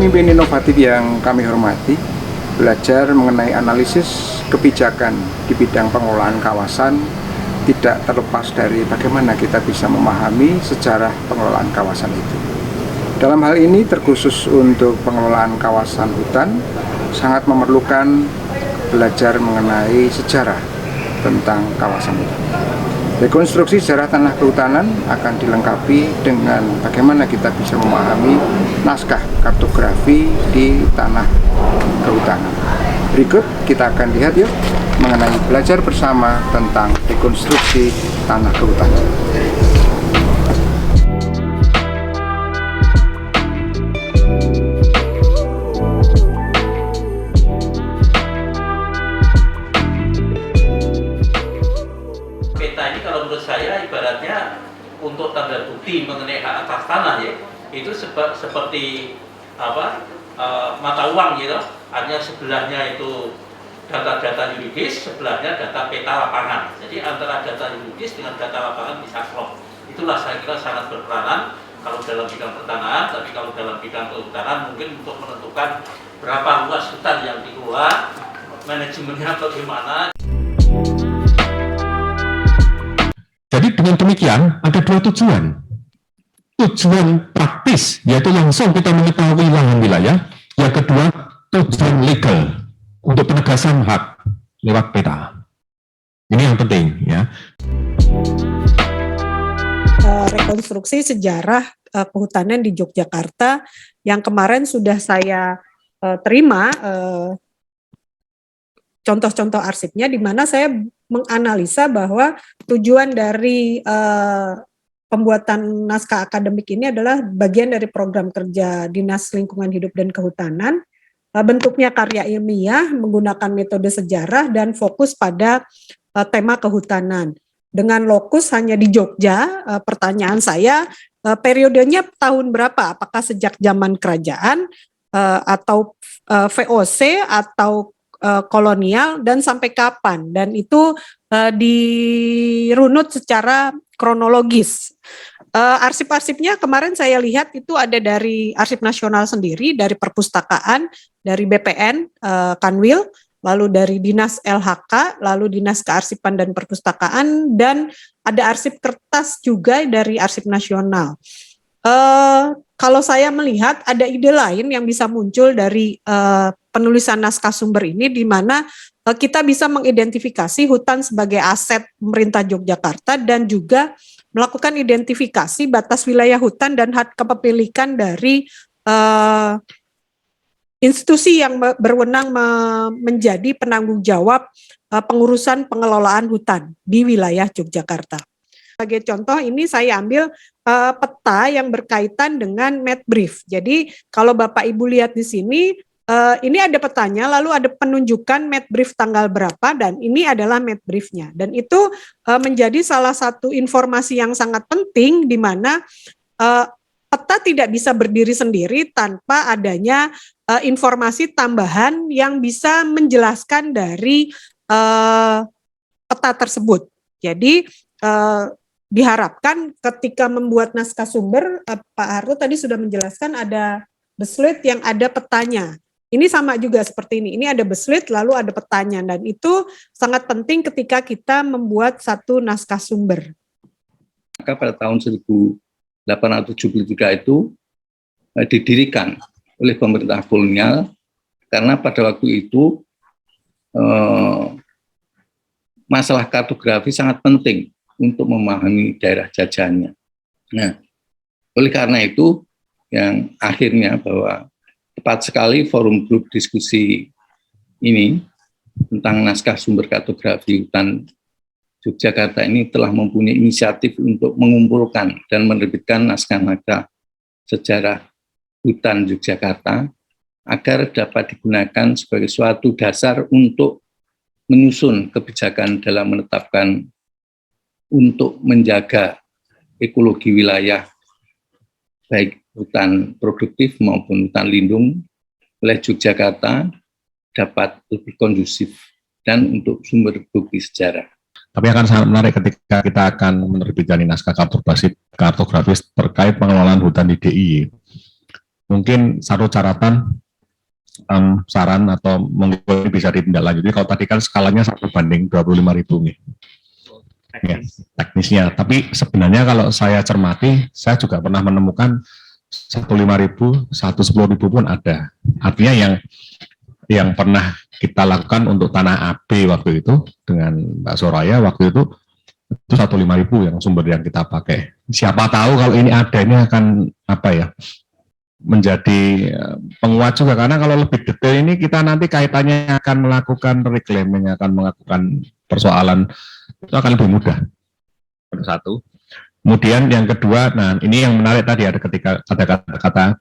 pemimpin inovatif yang kami hormati, belajar mengenai analisis kebijakan di bidang pengelolaan kawasan tidak terlepas dari bagaimana kita bisa memahami sejarah pengelolaan kawasan itu. Dalam hal ini, terkhusus untuk pengelolaan kawasan hutan, sangat memerlukan belajar mengenai sejarah tentang kawasan hutan. Rekonstruksi sejarah tanah kehutanan akan dilengkapi dengan bagaimana kita bisa memahami naskah kartografi di tanah kehutanan. Berikut kita akan lihat yuk mengenai belajar bersama tentang rekonstruksi tanah kehutanan. Menurut saya ibaratnya untuk tanda bukti mengenai hak atas tanah ya, itu seperti mata uang gitu. Artinya sebelahnya itu data-data yuridis, sebelahnya data peta lapangan. Jadi antara data yuridis dengan data lapangan bisa klop. Itulah saya kira sangat berperanan kalau dalam bidang pertanahan, tapi kalau dalam bidang kehutanan mungkin untuk menentukan berapa luas hutan yang dikelola, manajemennya bagaimana. Jadi dengan demikian ada dua tujuan. Tujuan praktis, yaitu langsung kita mengetahui lahan wilayah. Yang kedua, tujuan legal untuk penegasan hak lewat peta. Ini yang penting, ya. Rekonstruksi sejarah kehutanan di Yogyakarta yang kemarin sudah saya terima contoh-contoh arsipnya, di mana saya menganalisa bahwa tujuan dari pembuatan naskah akademik ini adalah bagian dari program kerja Dinas Lingkungan Hidup dan Kehutanan. Bentuknya karya ilmiah menggunakan metode sejarah dan fokus pada tema kehutanan. Dengan lokus hanya di Jogja, pertanyaan saya, periodenya tahun berapa? Apakah sejak zaman kerajaan atau VOC atau kolonial, dan sampai kapan, dan itu dirunut secara kronologis. Arsip-arsipnya kemarin saya lihat itu ada dari Arsip Nasional sendiri, dari Perpustakaan, dari BPN, Kanwil, lalu dari Dinas LHK, lalu Dinas Kearsipan dan Perpustakaan, dan ada arsip kertas juga dari Arsip Nasional. Kalau saya melihat ada ide lain yang bisa muncul dari penulisan naskah sumber ini, di mana kita bisa mengidentifikasi hutan sebagai aset pemerintah Yogyakarta dan juga melakukan identifikasi batas wilayah hutan dan hak kepemilikan dari institusi yang berwenang menjadi penanggung jawab pengurusan pengelolaan hutan di wilayah Yogyakarta. Sebagai contoh ini saya ambil peta yang berkaitan dengan map brief. Jadi kalau Bapak Ibu lihat di sini, ini ada petanya, lalu ada penunjukan map brief tanggal berapa, dan ini adalah map briefnya. Dan itu menjadi salah satu informasi yang sangat penting, di mana peta tidak bisa berdiri sendiri tanpa adanya informasi tambahan yang bisa menjelaskan dari peta tersebut. Jadi diharapkan ketika membuat naskah sumber, Pak Harto tadi sudah menjelaskan ada beslit yang ada petanya. Ini sama juga seperti ini ada beslit lalu ada petanya, dan itu sangat penting ketika kita membuat satu naskah sumber. Maka pada tahun 1873 itu didirikan oleh pemerintah kolonial, karena pada waktu itu masalah kartografi sangat penting untuk memahami daerah jajahannya. Nah, oleh karena itu, yang akhirnya bahwa tepat sekali forum grup diskusi ini tentang naskah sumber kartografi hutan Yogyakarta ini telah mempunyai inisiatif untuk mengumpulkan dan menerbitkan naskah-naskah sejarah hutan Yogyakarta agar dapat digunakan sebagai suatu dasar untuk menyusun kebijakan dalam menetapkan untuk menjaga ekologi wilayah, baik hutan produktif maupun hutan lindung oleh Yogyakarta dapat lebih kondusif dan untuk sumber bukti sejarah. Tapi akan sangat menarik ketika kita akan menerbitkan naskah kartografis terkait pengelolaan hutan di DIY. mungkin satu catatan, saran atau mungkin bisa ditindaklanjuti. Kalau tadi kan skalanya 1:25.000 nih. Ya, teknisnya. Tapi sebenarnya kalau saya cermati, saya juga pernah menemukan 105.000, 110.000 pun ada. Artinya yang pernah kita lakukan untuk tanah AB waktu itu dengan Mbak Soraya waktu itu 105.000 yang sumber yang kita pakai. Siapa tahu kalau ini ada, ini akan apa ya, menjadi penguat juga, karena kalau lebih detail ini kita nanti kaitannya akan melakukan reclaiming, akan melakukan persoalan itu akan lebih mudah. Satu. Kemudian yang kedua, nah ini yang menarik tadi ada ketika ada kata-kata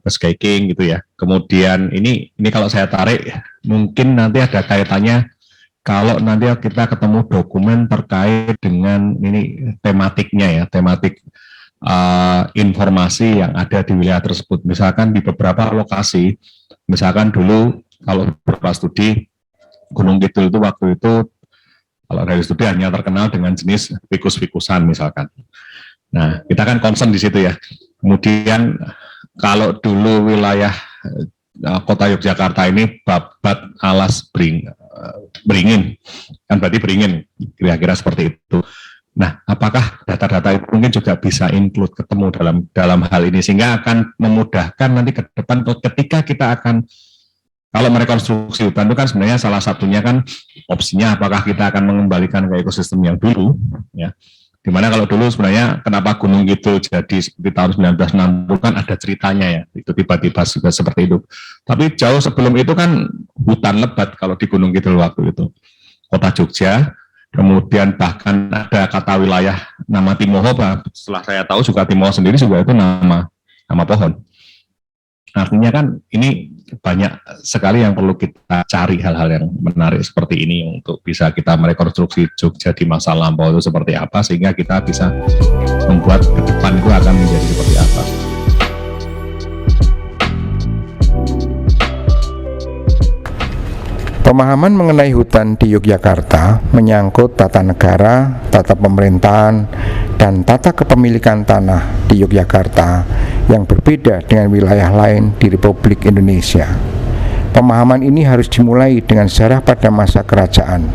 peskaking gitu ya. Kemudian ini kalau saya tarik mungkin nanti ada kaitannya kalau nanti kita ketemu dokumen terkait dengan ini tematiknya ya, tematik informasi yang ada di wilayah tersebut. Misalkan di beberapa lokasi, misalkan dulu kalau beberapa studi Gunung Kidul itu waktu itu kalau dari studi hanya terkenal dengan jenis fikus-fikusan misalkan. Nah, kita kan concern di situ ya. Kemudian kalau dulu wilayah kota Yogyakarta ini babat alas beringin, kan berarti beringin, kira-kira seperti itu. Nah, apakah data-data itu mungkin juga bisa include ketemu dalam hal ini, sehingga akan memudahkan nanti ke depan ketika kita akan kalau merekonstruksi hutan itu kan sebenarnya salah satunya kan opsinya apakah kita akan mengembalikan ke ekosistem yang dulu ya. Dimana kalau dulu sebenarnya kenapa Gunung Kidul jadi seperti tahun 1960 kan ada ceritanya ya, itu tiba-tiba juga seperti itu. Tapi jauh sebelum itu kan hutan lebat kalau di Gunung Kidul waktu itu. Kota Jogja, kemudian bahkan ada kata wilayah nama Timoho, setelah saya tahu juga Timoho sendiri juga itu nama pohon. Artinya kan ini banyak sekali yang perlu kita cari hal-hal yang menarik seperti ini untuk bisa kita merekonstruksi Jogja di masa lampau itu seperti apa, sehingga kita bisa membuat ke depan itu akan menjadi seperti apa. Pemahaman mengenai hutan di Yogyakarta menyangkut tata negara, tata pemerintahan, dan tata kepemilikan tanah di Yogyakarta yang berbeda dengan wilayah lain di Republik Indonesia. Pemahaman ini harus dimulai dengan sejarah pada masa kerajaan,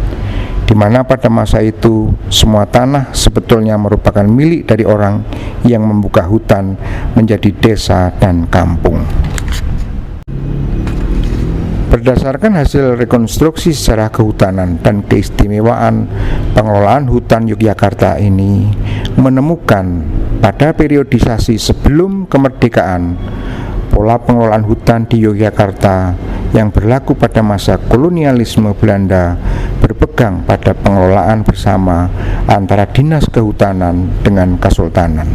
di mana pada masa itu semua tanah sebetulnya merupakan milik dari orang yang membuka hutan menjadi desa dan kampung. Berdasarkan hasil rekonstruksi sejarah kehutanan dan keistimewaan pengelolaan hutan Yogyakarta ini menemukan pada periodisasi sebelum kemerdekaan pola pengelolaan hutan di Yogyakarta yang berlaku pada masa kolonialisme Belanda berpegang pada pengelolaan bersama antara Dinas Kehutanan dengan Kesultanan.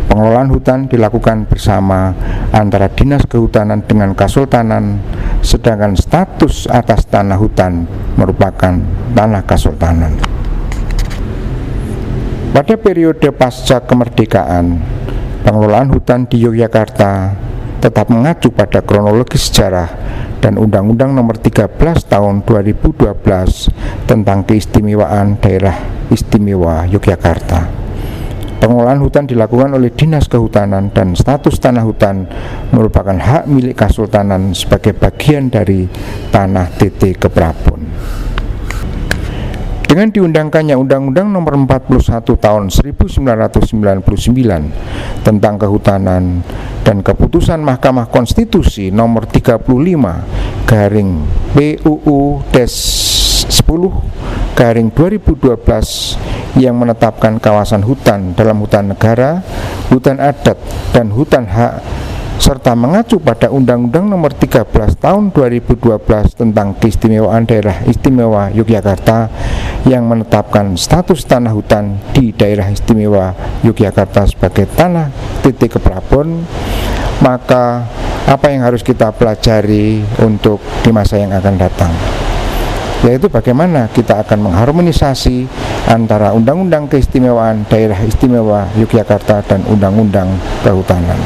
Pengelolaan hutan dilakukan bersama antara Dinas Kehutanan dengan Kesultanan, sedangkan status atas tanah hutan merupakan tanah Kesultanan. Pada periode pasca kemerdekaan, pengelolaan hutan di Yogyakarta tetap mengacu pada kronologi sejarah dan Undang-Undang Nomor 13 Tahun 2012 tentang keistimewaan Daerah Istimewa Yogyakarta. Pengelolaan hutan dilakukan oleh Dinas Kehutanan dan status tanah hutan merupakan hak milik Kesultanan sebagai bagian dari tanah TT Keprabon. Dengan diundangkannya Undang-Undang Nomor 41 Tahun 1999 tentang kehutanan dan keputusan Mahkamah Konstitusi Nomor 35/PUU-10/2012 yang menetapkan kawasan hutan dalam hutan negara, hutan adat, dan hutan hak, serta mengacu pada Undang-Undang Nomor 13 Tahun 2012 tentang keistimewaan Daerah Istimewa Yogyakarta yang menetapkan status tanah hutan di Daerah Istimewa Yogyakarta sebagai tanah TT Keprabon, maka apa yang harus kita pelajari untuk di masa yang akan datang? Yaitu bagaimana kita akan mengharmonisasi antara Undang-Undang Keistimewaan Daerah Istimewa Yogyakarta dan Undang-Undang Kehutanan.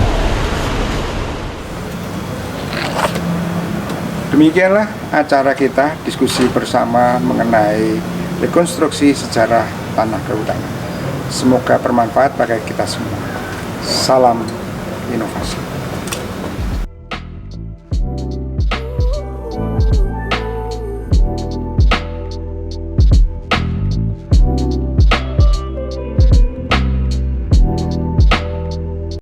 Demikianlah acara kita diskusi bersama mengenai rekonstruksi sejarah tanah kehutanan. Semoga bermanfaat bagi kita semua. Salam inovasi.